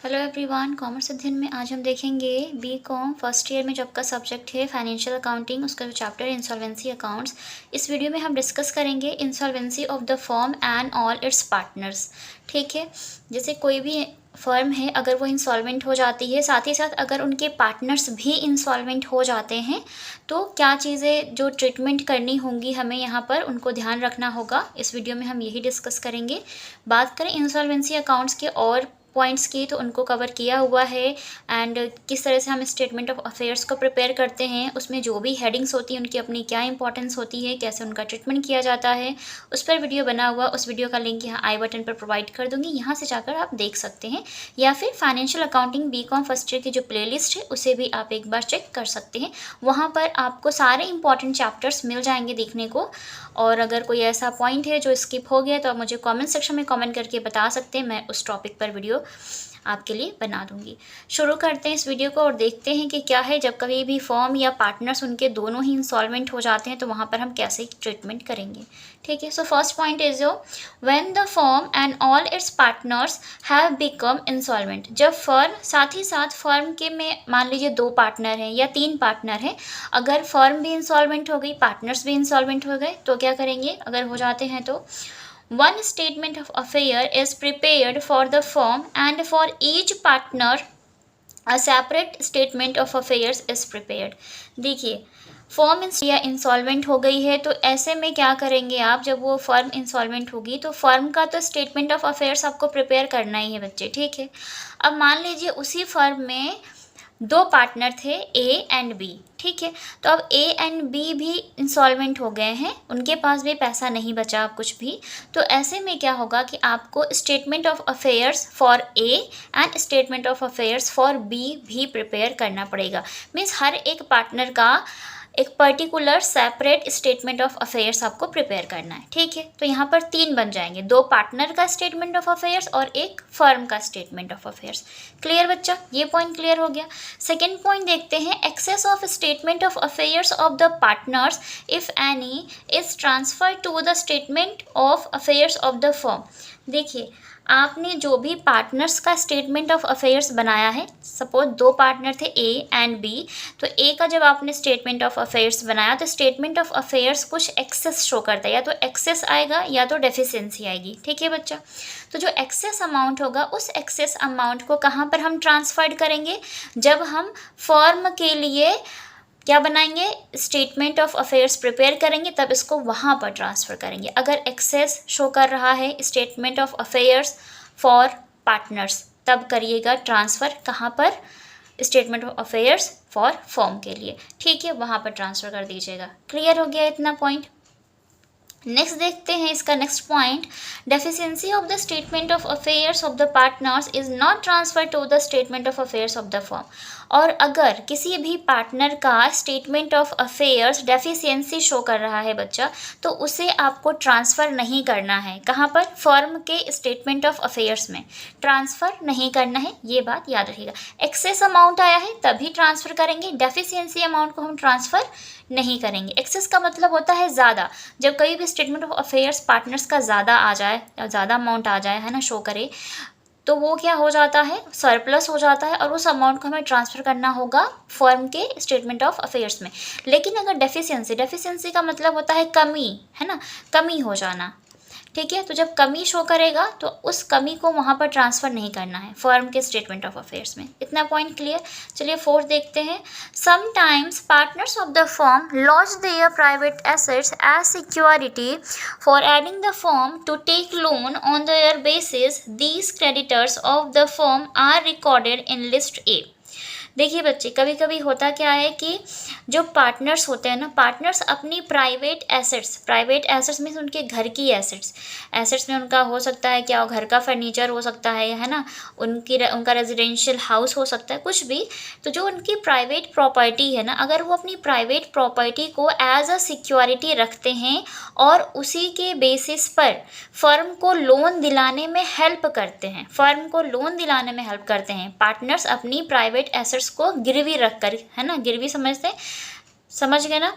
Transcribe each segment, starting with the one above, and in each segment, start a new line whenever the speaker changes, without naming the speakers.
Hello everyone, commerce अध्ययन में आज हम देखेंगे बीकॉम फर्स्ट ईयर में जो आपका सब्जेक्ट है फाइनेंशियल अकाउंटिंग, उसका जो चैप्टर है इंसॉल्वेंसी अकाउंट्स। इस वीडियो में हम डिस्कस करेंगे insolvency of the firm and all it's partners. ठीक है, जैसे कोई भी फर्म है, अगर वो इंसॉल्वेंट हो जाती है, साथ ही साथ अगर उनके पार्टनर्स भी इंसॉल्वेंट हो जाते हैं, तो क्या चीज़ें जो ट्रीटमेंट करनी होंगी हमें यहाँ पर उनको ध्यान रखना होगा। इस वीडियो में हम यही डिस्कस करेंगे। बात करें इंसॉल्वेंसी अकाउंट्स के और पॉइंट्स की, तो उनको कवर किया हुआ है। एंड किस तरह से हम स्टेटमेंट ऑफ अफेयर्स को प्रिपेयर करते हैं, उसमें जो भी हेडिंग्स होती हैं उनकी अपनी क्या इंपॉर्टेंस होती है, कैसे उनका ट्रीटमेंट किया जाता है, उस पर वीडियो बना हुआ। उस वीडियो का लिंक यहाँ आई बटन पर प्रोवाइड कर दूंगी, यहाँ से जाकर आप देख सकते हैं। या फिर financial accounting BCom first year की जो प्लेलिस्ट है उसे भी आप एक बार चेक कर सकते हैं। वहाँ पर आपको सारे इंपॉर्टेंट चैप्टर्स मिल जाएंगे देखने को। और अगर कोई ऐसा पॉइंट है जो स्किप हो गया तो आप मुझे कमेंट सेक्शन में कमेंट करके बता सकते हैं, मैं उस टॉपिक पर वीडियो आपके लिए बना दूंगी। शुरू करते हैं इस वीडियो को और देखते हैं कि क्या है जब कभी भी फर्म या पार्टनर्स उनके दोनों ही इंसॉल्वेंट हो जाते हैं तो वहाँ पर हम कैसे ट्रीटमेंट करेंगे। ठीक है, सो फर्स्ट पॉइंट इज जो when the firm and all it's partners have become insolvent. जब फर्म साथ ही साथ फर्म के में मान लीजिए 2 पार्टनर हैं या 3 पार्टनर हैं, अगर फर्म भी इंसॉल्वेंट हो गई, पार्टनर्स भी इंसॉल्वेंट हो गए, तो क्या करेंगे अगर हो जाते हैं तो one statement of affair is prepared for the firm and for each partner a separate statement of affairs is prepared। देखिए, फर्म या इंसॉल्वेंट हो गई है तो ऐसे में क्या करेंगे आप, जब वो फर्म इंसॉल्वेंट होगी तो फर्म का तो स्टेटमेंट ऑफ अफेयर्स आपको प्रिपेयर करना ही है बच्चे। ठीक है, अब मान लीजिए उसी फर्म में 2 पार्टनर थे ए एंड बी। ठीक है, तो अब ए एंड बी भी इंसॉल्वेंट हो गए हैं, उनके पास भी पैसा नहीं बचा अब कुछ भी। तो ऐसे में क्या होगा कि आपको statement of affairs for A and statement of affairs for B भी प्रिपेयर करना पड़ेगा। मीन्स हर एक पार्टनर का एक particular separate statement of affairs आपको प्रिपेयर करना है। ठीक है, तो यहाँ पर 3 बन जाएंगे, 2 पार्टनर का स्टेटमेंट ऑफ अफेयर्स और एक फर्म का स्टेटमेंट ऑफ अफेयर्स। क्लियर बच्चा, ये पॉइंट क्लियर हो गया। सेकेंड पॉइंट देखते हैं, excess of statement of affairs of the partners if any is transfer to the statement of affairs of the firm. देखिए, आपने जो भी पार्टनर्स का स्टेटमेंट ऑफ अफेयर्स बनाया है, सपोज 2 पार्टनर थे ए एंड बी, तो ए का जब आपने स्टेटमेंट ऑफ अफेयर्स बनाया तो स्टेटमेंट ऑफ अफेयर्स कुछ एक्सेस शो करता है, या तो एक्सेस आएगा या तो डेफिशिएंसी आएगी। ठीक है बच्चा, तो जो एक्सेस अमाउंट होगा उस एक्सेस अमाउंट को कहाँ पर हम ट्रांसफर करेंगे, जब हम फर्म के लिए क्या बनाएंगे, स्टेटमेंट ऑफ अफेयर्स प्रिपेयर करेंगे, तब इसको वहाँ पर ट्रांसफ़र करेंगे। अगर एक्सेस शो कर रहा है statement of affairs for partners, तब करिएगा ट्रांसफ़र कहाँ पर, statement of affairs for firm के लिए। ठीक है, वहाँ पर ट्रांसफ़र कर दीजिएगा। क्लियर हो गया इतना पॉइंट। नेक्स्ट देखते हैं इसका next point, deficiency of the statement of affairs of the partners is not transfer to the statement of affairs of the firm. और अगर किसी भी पार्टनर का statement of affairs deficiency show कर रहा है बच्चा, तो उसे आपको ट्रांसफ़र नहीं करना है। कहाँ पर, फर्म के स्टेटमेंट ऑफ अफेयर्स में ट्रांसफ़र नहीं करना है, ये बात याद रखिएगा। एक्सेस अमाउंट आया है तभी ट्रांसफ़र करेंगे, डेफिशिएंसी अमाउंट को हम ट्रांसफ़र नहीं करेंगे। एक्सेस का मतलब होता है ज़्यादा, जब कभी भी स्टेटमेंट ऑफ अफेयर्स पार्टनर्स का ज़्यादा आ जाए या ज़्यादा अमाउंट आ जाए, है ना, शो करे, तो वो क्या हो जाता है, सरप्लस हो जाता है और उस अमाउंट को हमें ट्रांसफ़र करना होगा फर्म के स्टेटमेंट ऑफ अफेयर्स में। लेकिन अगर डेफिशिएंसी का मतलब होता है कमी, है ना, कमी हो जाना। ठीक है, तो जब कमी शो करेगा तो उस कमी को वहाँ पर ट्रांसफ़र नहीं करना है फर्म के स्टेटमेंट ऑफ अफेयर्स में। इतना पॉइंट क्लियर। चलिए फोर्थ देखते हैं, sometimes partners of the firm lodge their private assets as security for aiding the firm to take loan on their basis, these creditors of the firm are recorded in list A. देखिए बच्चे, कभी कभी होता क्या है कि जो partners होते हैं ना, पार्टनर्स अपनी प्राइवेट एसेट्स मीन्स उनके घर की एसेट्स में उनका हो सकता है क्या, घर का फर्नीचर हो सकता है ना, उनका रेजिडेंशियल हाउस हो सकता है, कुछ भी। तो जो उनकी प्राइवेट प्रॉपर्टी है ना, अगर वो अपनी प्राइवेट प्रॉपर्टी को एज अ सिक्योरिटी रखते हैं और उसी के बेसिस पर फर्म को लोन दिलाने में हेल्प करते हैं, पार्टनर्स अपनी प्राइवेट एसेट्स को गिरवी रख कर, है ना, गिरवी समझते हैं, समझ गए ना,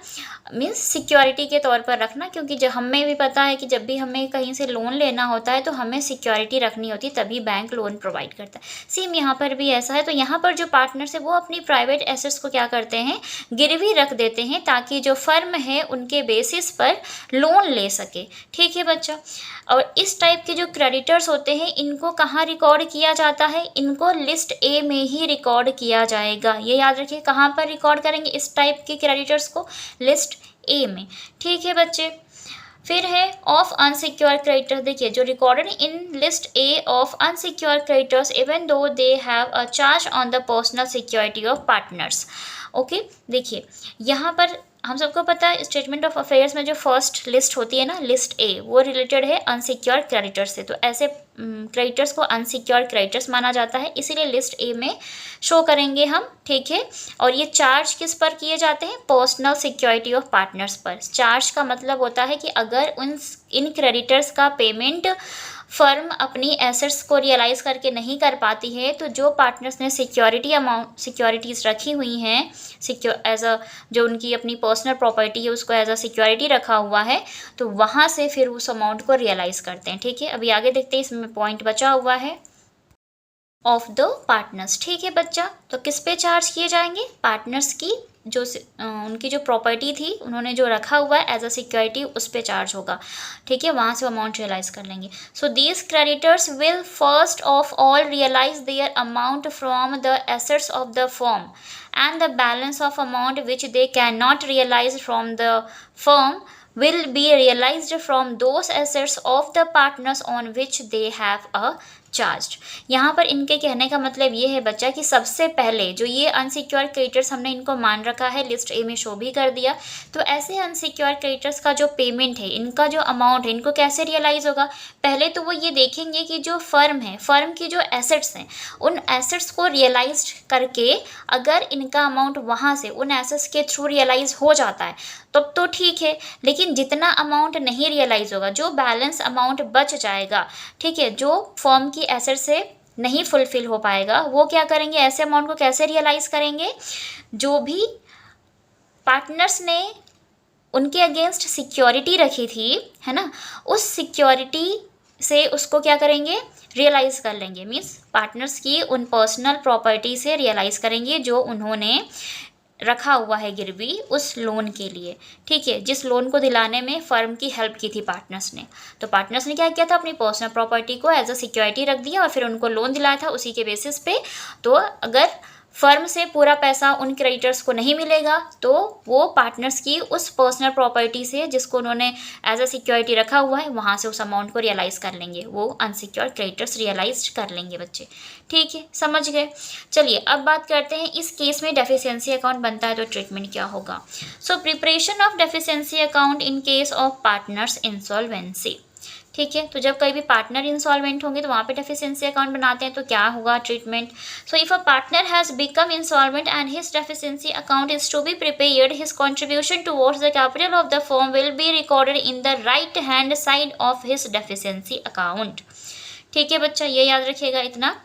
मीन्स सिक्योरिटी के तौर पर रखना, क्योंकि जब हमें भी पता है कि जब भी हमें कहीं से लोन लेना होता है तो हमें सिक्योरिटी रखनी होती है, तभी बैंक लोन प्रोवाइड करता है। सेम यहाँ पर भी ऐसा है। तो यहाँ पर जो पार्टनर्स है वो अपनी प्राइवेट एसेट्स को क्या करते हैं, गिरवी रख देते हैं, ताकि जो फर्म है उनके बेसिस पर लोन ले सके। ठीक है बच्चा। और इस टाइप के जो क्रेडिटर्स होते हैं इनको कहाँ रिकॉर्ड किया जाता है, इनको लिस्ट ए में ही रिकॉर्ड किया जाएगा। ये याद रखिए, कहाँ पर रिकॉर्ड करेंगे इस टाइप के क्रेडिटर्स को, लिस्ट ए में। ठीक है बच्चे। फिर है ऑफ अनसिक्योर क्रेडिटर। देखिए, जो recorded in list A of unsecure creditors even though they have a charge on the personal security of partners. Okay, देखिए यहाँ पर हम सबको पता है स्टेटमेंट ऑफ अफेयर्स में जो फर्स्ट लिस्ट होती है ना, लिस्ट ए, वो रिलेटेड है अनसिक्योर क्रेडिटर्स से। तो ऐसे क्रेडिटर्स को अनसिक्योर क्रेडिटर्स माना जाता है, इसीलिए लिस्ट ए में शो करेंगे हम। ठीक है। और ये चार्ज किस पर किए जाते हैं, पर्सनल सिक्योरिटी ऑफ पार्टनर्स पर। चार्ज का मतलब होता है कि अगर इन क्रेडिटर्स का पेमेंट फर्म अपनी एसेट्स को रियलाइज़ करके नहीं कर पाती है, तो जो पार्टनर्स ने सिक्योरिटीज़ रखी हुई हैं, एज अ जो उनकी अपनी पर्सनल प्रॉपर्टी है उसको एज अ सिक्योरिटी रखा हुआ है, तो वहाँ से फिर उस अमाउंट को रियलाइज़ करते हैं। ठीक है। अभी आगे देखते हैं, इसमें पॉइंट बचा हुआ है ऑफ द पार्टनर्स। ठीक है बच्चा। तो किस पे चार्ज किए जाएंगे, पार्टनर्स की जो उनकी जो प्रॉपर्टी थी उन्होंने जो रखा हुआ है एज अ सिक्योरिटी, उस पे चार्ज होगा। ठीक है, वहाँ से अमाउंट रियलाइज़ कर लेंगे। So these creditors will first of all realise their amount from the assets of the firm and the balance of amount which they cannot realize from the firm will be realized from those assets of the partners on which they have a charge. यहाँ पर इनके कहने का मतलब ये है बच्चा कि सबसे पहले जो ये अनसिक्योर क्रेडिटर्स हमने इनको मान रखा है, लिस्ट ए में शो भी कर दिया, तो ऐसे अनसिक्योर क्रेडिटर्स का जो पेमेंट है, इनका जो अमाउंट है, इनको कैसे रियलाइज़ होगा। पहले तो वो ये देखेंगे कि जो फर्म है, फर्म की जो एसेट्स हैं, उन एसेट्स को रियलाइज करके अगर इनका अमाउंट वहाँ से उन एसेट्स के थ्रू रियलाइज़ हो जाता है तब तो ठीक है। लेकिन जितना अमाउंट नहीं रियलाइज़ होगा, जो बैलेंस अमाउंट बच जाएगा, ठीक है, जो फर्म की एसेट से नहीं फुलफिल हो पाएगा, वो क्या करेंगे, ऐसे अमाउंट को कैसे रियलाइज़ करेंगे, जो भी पार्टनर्स ने उनके अगेंस्ट सिक्योरिटी रखी थी, है ना, उस सिक्योरिटी से उसको क्या करेंगे, रियलाइज़ कर लेंगे। मीन्स पार्टनर्स की उन पर्सनल प्रॉपर्टी से रियलाइज़ करेंगे जो उन्होंने रखा हुआ है गिरवी उस लोन के लिए। ठीक है, जिस लोन को दिलाने में फर्म की हेल्प की थी पार्टनर्स ने। तो पार्टनर्स ने क्या किया था, अपनी पर्सनल प्रॉपर्टी को एज अ सिक्योरिटी रख दिया और फिर उनको लोन दिलाया था उसी के बेसिस पे। तो अगर फर्म से पूरा पैसा उन क्रेडिटर्स को नहीं मिलेगा तो वो पार्टनर्स की उस पर्सनल प्रॉपर्टी से जिसको उन्होंने एज अ सिक्योरिटी रखा हुआ है, वहाँ से उस अमाउंट को रियलाइज़ कर लेंगे, वो अनसिक्योर्ड क्रेडिटर्स रियलाइज कर लेंगे बच्चे। ठीक है, समझ गए। चलिए अब बात करते हैं, इस केस में डेफिशिएंसी अकाउंट बनता है तो ट्रीटमेंट क्या होगा। So preparation of deficiency account in case of partners insolvency. ठीक है, तो जब कहीं भी पार्टनर इंसॉल्वेंट होंगे तो वहाँ पे डेफिशिएंसी अकाउंट बनाते हैं, तो क्या होगा treatment. So if a partner has become insolvent and his deficiency account is to be prepared, his contribution towards the capital of the firm will be recorded in the right hand side of his deficiency account. ठीक है बच्चा, ये याद रखिएगा इतना।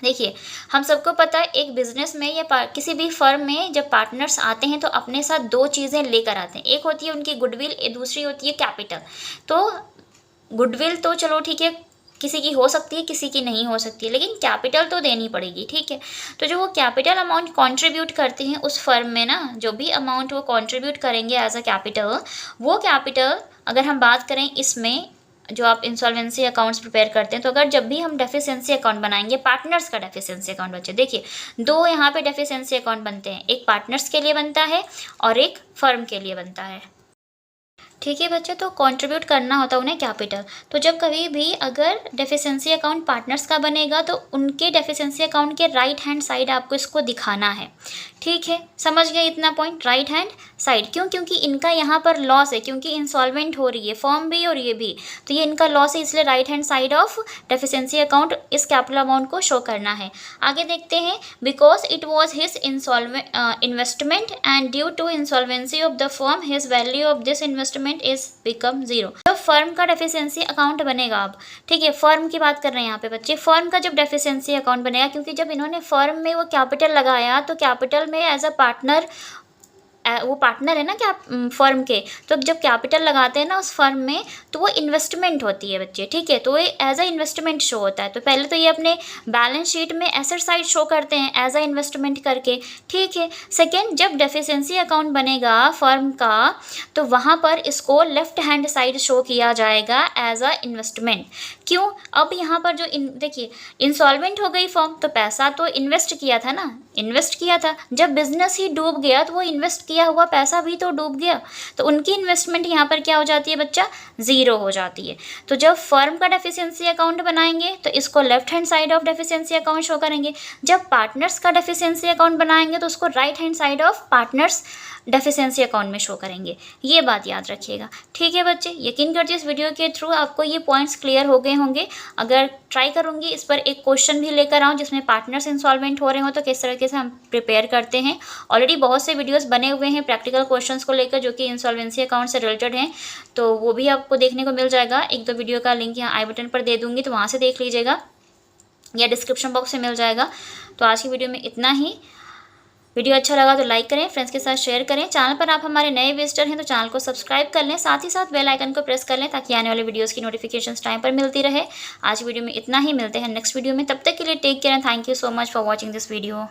देखिए, हम सबको पता है एक बिजनेस में या किसी भी फर्म में जब पार्टनर्स आते हैं तो अपने साथ दो चीज़ें लेकर आते हैं। एक होती है उनकी गुडविल, दूसरी होती है कैपिटल। तो गुडविल तो चलो ठीक है, किसी की हो सकती है, किसी की नहीं हो सकती है, लेकिन कैपिटल तो देनी पड़ेगी। ठीक है, तो जो वो कैपिटल अमाउंट कंट्रीब्यूट करते हैं उस फर्म में ना, जो भी अमाउंट वो कंट्रीब्यूट करेंगे एज अ कैपिटल, वो कैपिटल अगर हम बात करें इसमें जो आप इंसॉल्वेंसी अकाउंट्स प्रिपेयर करते हैं, तो अगर जब भी हम डेफिशिएंसी अकाउंट बनाएंगे, पार्टनर्स का डेफिशिएंसी अकाउंट बच्चे, देखिए दो यहाँ पे डेफिशिएंसी अकाउंट बनते हैं, एक पार्टनर्स के लिए बनता है और एक फर्म के लिए बनता है। ठीक है बच्चे, तो कंट्रीब्यूट करना होता है उन्हें कैपिटल। तो जब कभी भी अगर डेफिशिएंसी अकाउंट पार्टनर्स का बनेगा तो उनके डेफिशिएंसी अकाउंट के राइट हैंड साइड आपको इसको दिखाना है। ठीक है, समझ गए इतना पॉइंट, राइट हैंड साइड। क्यों, क्योंकि इनका यहाँ पर लॉस है, क्योंकि इंसॉल्वेंट हो रही है फर्म भी और ये भी, तो ये इनका लॉस है, इसलिए right hand side of deficiency account इस कैपिटल अमाउंट को शो करना है। आगे देखते हैं, because it was his investment and due to insolvency of the firm his value of this investment is become zero. जब फर्म का डेफिशिएंसी अकाउंट बनेगा, अब ठीक है, फर्म की बात कर रहे हैं यहाँ पे बच्चे, फर्म का जब डेफिशिएंसी अकाउंट बनेगा, क्योंकि जब इन्होंने फर्म में वो कैपिटल लगाया तो कैपिटल में एज अ पार्टनर वो पार्टनर है ना क्या फर्म के, तो जब कैपिटल लगाते हैं ना उस फर्म में तो वो इन्वेस्टमेंट होती है बच्चे, ठीक है। तो ये एज अ इन्वेस्टमेंट शो होता है। तो पहले तो ये अपने बैलेंस शीट में एसेट साइड शो करते हैं एज अ इन्वेस्टमेंट करके, ठीक है। सेकेंड, जब डेफिशिएंसी अकाउंट बनेगा फर्म का तो वहाँ पर इसको लेफ्ट हैंड साइड शो किया जाएगा एज अ इन्वेस्टमेंट। क्यों? अब यहाँ पर जो देखिए इंसॉल्वेंट हो गई फर्म तो पैसा तो इन्वेस्ट किया था ना, इन्वेस्ट किया था। जब बिजनेस ही डूब गया तो वो इन्वेस्ट किया हुआ पैसा भी तो डूब गया, तो उनकी इन्वेस्टमेंट यहाँ पर क्या हो जाती है बच्चा? ज़ीरो हो जाती है। तो जब फर्म का डेफिशिएंसी अकाउंट बनाएंगे तो इसको left hand side of deficiency account show करेंगे। जब पार्टनर्स का डेफिशिएंसी अकाउंट बनाएंगे तो उसको right hand side of partners deficiency account में शो करेंगे। ये बात याद रखिएगा, ठीक है बच्चे। यकीन करती हूँ इस वीडियो के थ्रू आपको ये पॉइंट्स क्लियर हो गए होंगे। अगर ट्राई करूँगी इस पर एक क्वेश्चन भी लेकर आऊँ जिसमें पार्टनर्स इंसॉल्वेंट हो रहे हो तो किस तरीके से हम प्रिपेयर करते हैं। ऑलरेडी बहुत से वीडियोस बने हुए हैं प्रैक्टिकल क्वेश्चंस को लेकर जो कि इंसॉल्वेंसी अकाउंट से रिलेटेड हैं, तो वो भी आपको देखने को मिल जाएगा। एक दो वीडियो का लिंक यहाँ आई बटन पर दे दूँगी तो वहाँ से देख लीजिएगा या डिस्क्रिप्शन बॉक्स में मिल जाएगा। तो आज की वीडियो में इतना ही। वीडियो अच्छा लगा तो लाइक करें, फ्रेंड्स के साथ शेयर करें। चैनल पर आप हमारे नए विजिटर हैं तो चैनल को सब्सक्राइब कर लें, साथ ही साथ बेल आइकन को प्रेस कर लें ताकि आने वाले वीडियोस की नोटिफिकेशंस टाइम पर मिलती रहे। आज वीडियो में इतना ही, मिलते हैं नेक्स्ट वीडियो में। तब तक के लिए take care and thank you so much for watching this video.